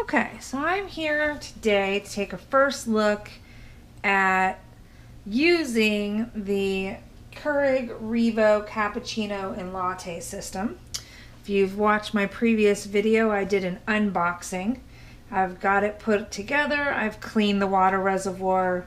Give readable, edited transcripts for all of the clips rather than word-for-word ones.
Okay, so I'm here today to take a first look at using the Keurig Rivo Cappuccino and Latte system. If you've watched my previous video, I did an unboxing. I've got it put together, I've cleaned the water reservoir,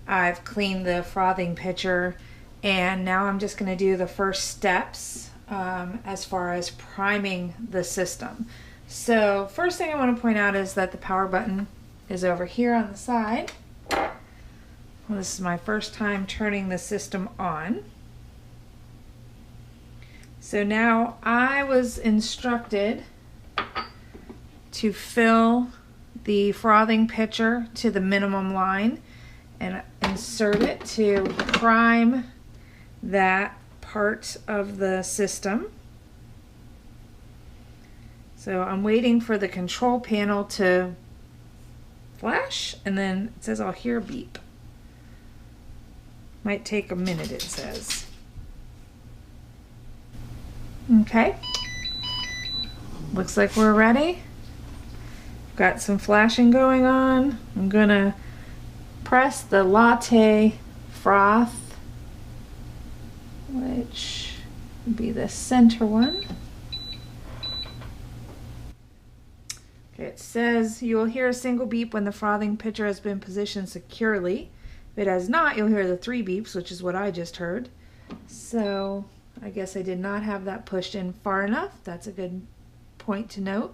I've cleaned the frothing pitcher, and now I'm just going to do the first steps as far as priming the system. So first thing I want to point out is that the power button is over here on the side. Well, this is my first time turning the system on. So now I was instructed to fill the frothing pitcher to the minimum line and insert it to prime that part of the system. So I'm waiting for the control panel to flash, and then it says I'll hear a beep. Might take a minute, it says. Okay. Looks like we're ready. Got some flashing going on. I'm gonna press the latte froth, which would be the center one. It says you will hear a single beep when the frothing pitcher has been positioned securely. If it has not, you'll hear the 3 beeps, which is what I just heard. So I guess I did not have that pushed in far enough. That's a good point to note.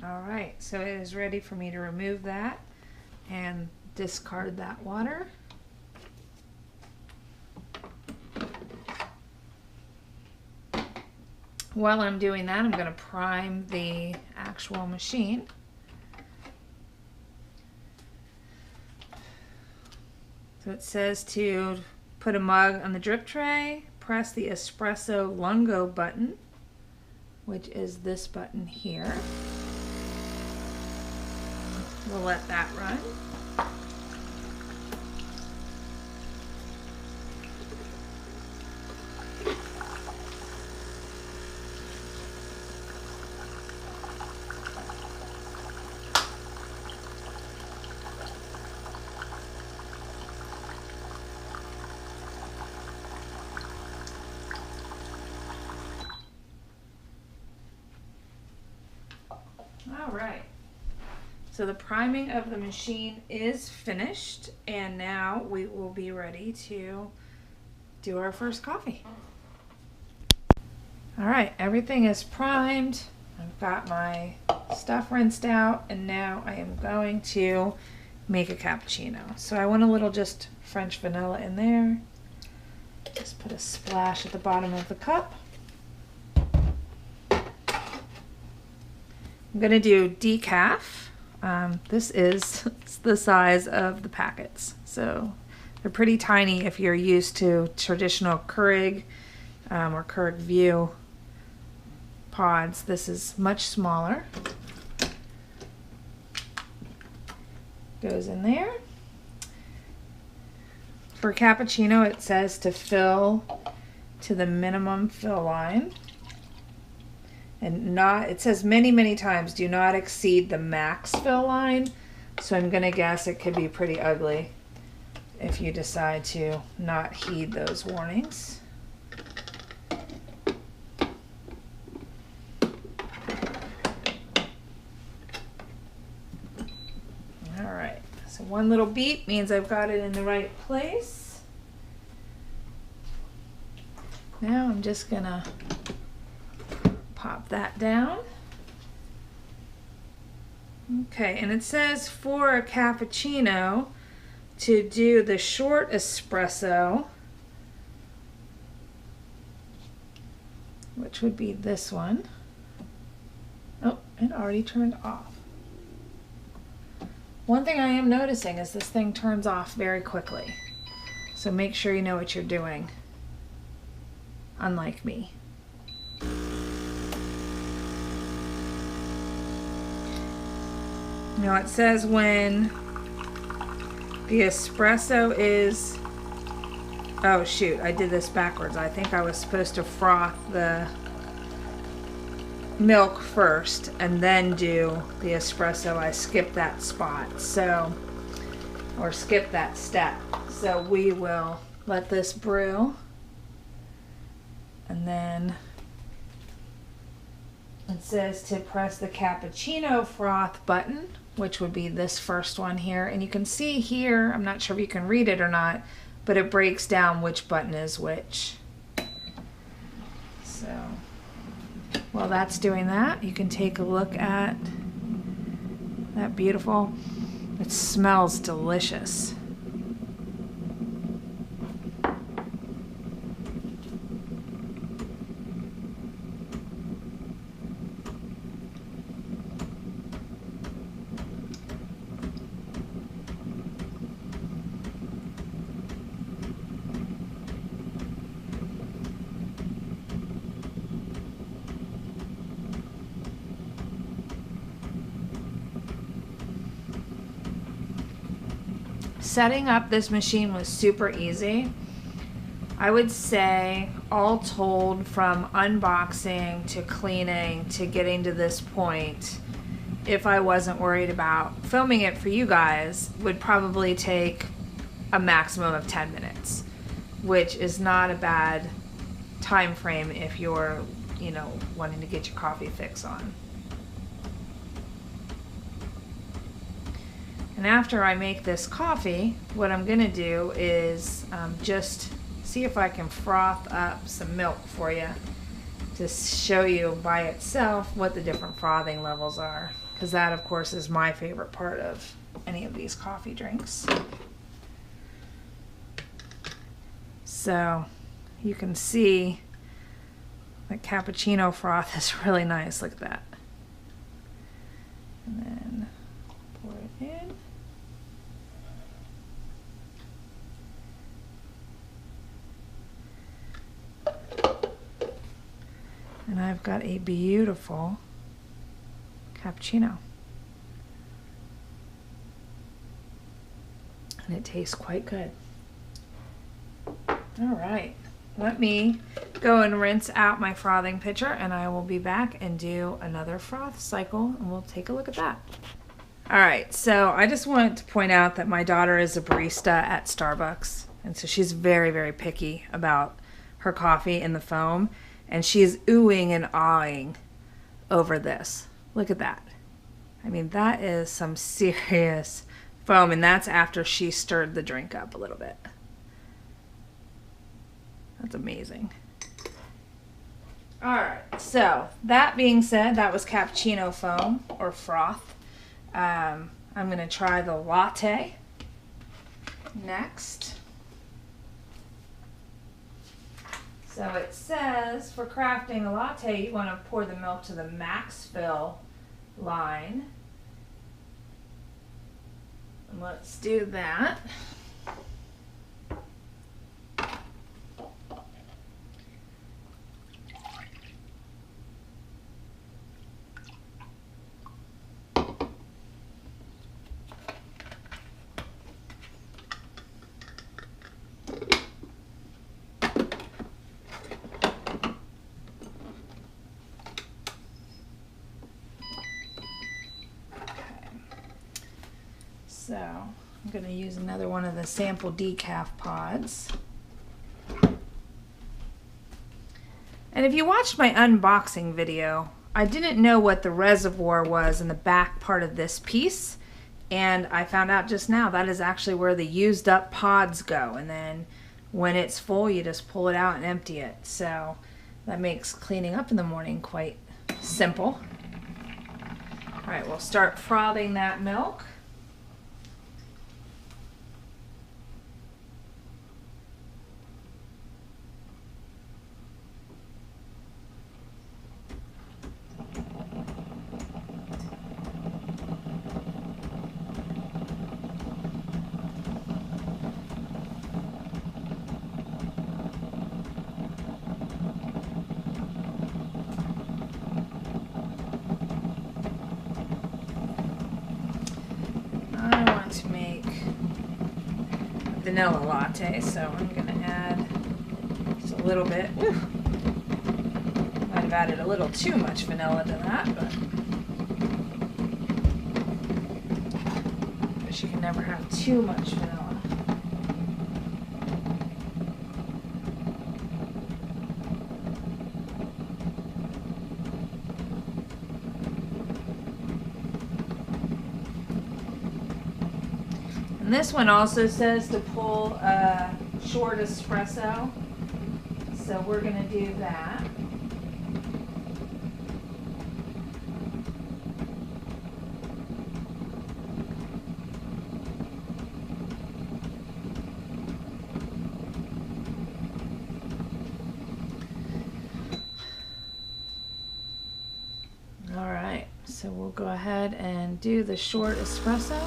Alright, so it is ready for me to remove that and discard that water. While I'm doing that, I'm going to prime the actual machine. So it says to put a mug on the drip tray, press the espresso lungo button, which is this button here. We'll let that run. All right. So the priming of the machine is finished, and now we will be ready to do our first coffee. All right, everything is primed. I've got my stuff rinsed out, and now I am going to make a cappuccino. So I want a little just French vanilla in there. Just put a splash at the bottom of the cup. I'm gonna do decaf. This is the size of the packets, so they're pretty tiny if you're used to traditional Keurig or Keurig View pods. This is much smaller. goes in there. For cappuccino, it says to fill to the minimum fill line. And not, it says many, many times, do not exceed the max fill line. So I'm gonna guess it could be pretty ugly if you decide to not heed those warnings. All right, so one little beep means I've got it in the right place. Now I'm just gonna pop that down. Okay, and it says for a cappuccino to do the short espresso, which would be this one. Oh, it already turned off. One thing I am noticing is this thing turns off very quickly. So make sure you know what you're doing, unlike me. Now it says when the espresso is, oh shoot, I did this backwards. I think I was supposed to froth the milk first and then do the espresso. I skipped that spot, so, or skipped that step. So we will let this brew, and then it says to press the cappuccino froth button, which would be this first one here. And you can see here, I'm not sure if you can read it or not, but it breaks down which button is which. So while that's doing that, you can take a look at that beautiful, it smells delicious. Setting up this machine was super easy. I would say all told, from unboxing to cleaning to getting to this point, if I wasn't worried about filming it for you guys, would probably take a maximum of 10 minutes, which is not a bad time frame if you're, you know, wanting to get your coffee fix on. And after I make this coffee, what I'm gonna do is just see if I can froth up some milk for you to show you by itself what the different frothing levels are, because that of course is my favorite part of any of these coffee drinks. So you can see the cappuccino froth is really nice. Look at that. And then pour it in. And I've got a beautiful cappuccino. And it tastes quite good. All right, let me go and rinse out my frothing pitcher, and I will be back and do another froth cycle, and we'll take a look at that. All right, so I just wanted to point out that my daughter is a barista at Starbucks, and so she's very, very picky about her coffee and the foam. And she is oohing and awing over this. Look at that. I mean, that is some serious foam, and that's after she stirred the drink up a little bit. That's amazing. All right, so that being said, that was cappuccino foam or froth. I'm gonna try the latte next. So it says for crafting a latte, you want to pour the milk to the max fill line. And let's do that. So I'm going to use another one of the sample decaf pods. And if you watched my unboxing video, I didn't know what the reservoir was in the back part of this piece, and I found out just now that is actually where the used up pods go, and then when it's full you just pull it out and empty it. So that makes cleaning up in the morning quite simple. All right, we'll start frothing that milk. To make vanilla latte, so I'm going to add just a little bit. Whew. Might have added a little too much vanilla to that, but you can never have too much vanilla. And this one also says to pull a short espresso, so we're going to do that. All right, so we'll go ahead and do the short espresso.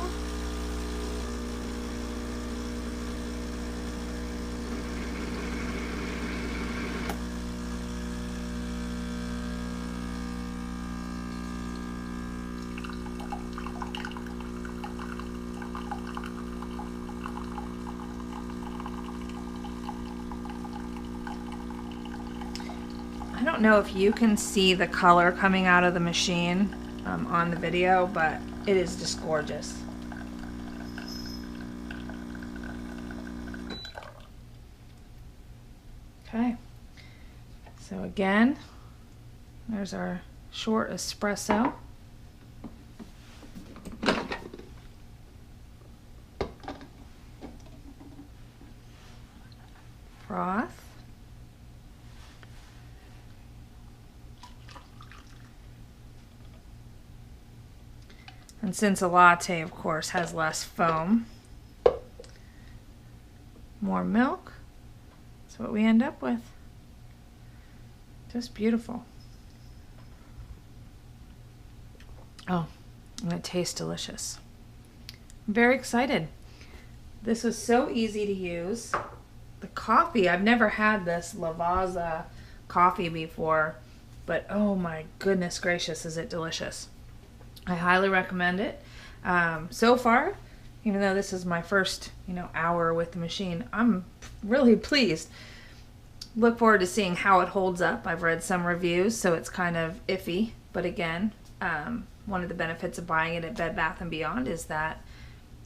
I don't know if you can see the color coming out of the machine on the video, but it is just gorgeous. Okay, so again, there's our short espresso. Froth. And since a latte, of course, has less foam, more milk, that's what we end up with. Just beautiful. Oh, and it tastes delicious. I'm very excited. This was so easy to use. The coffee, I've never had this Lavazza coffee before, but oh my goodness gracious, is it delicious. I highly recommend it. So far, even though this is my first, hour with the machine, I'm really pleased. Look forward to seeing how it holds up. I've read some reviews, so it's kind of iffy. But again, one of the benefits of buying it at Bed Bath & Beyond is that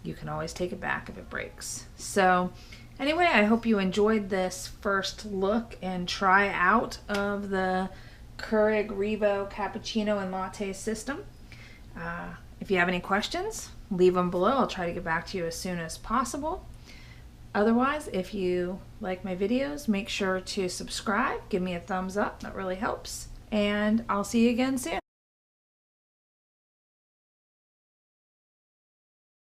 you can always take it back if it breaks. So anyway, I hope you enjoyed this first look and try out of the Keurig Rivo Cappuccino and Latte system. If you have any questions, leave them below. I'll try to get back to you as soon as possible. Otherwise, if you like my videos, make sure to subscribe, give me a thumbs up. That really helps. And I'll see you again soon.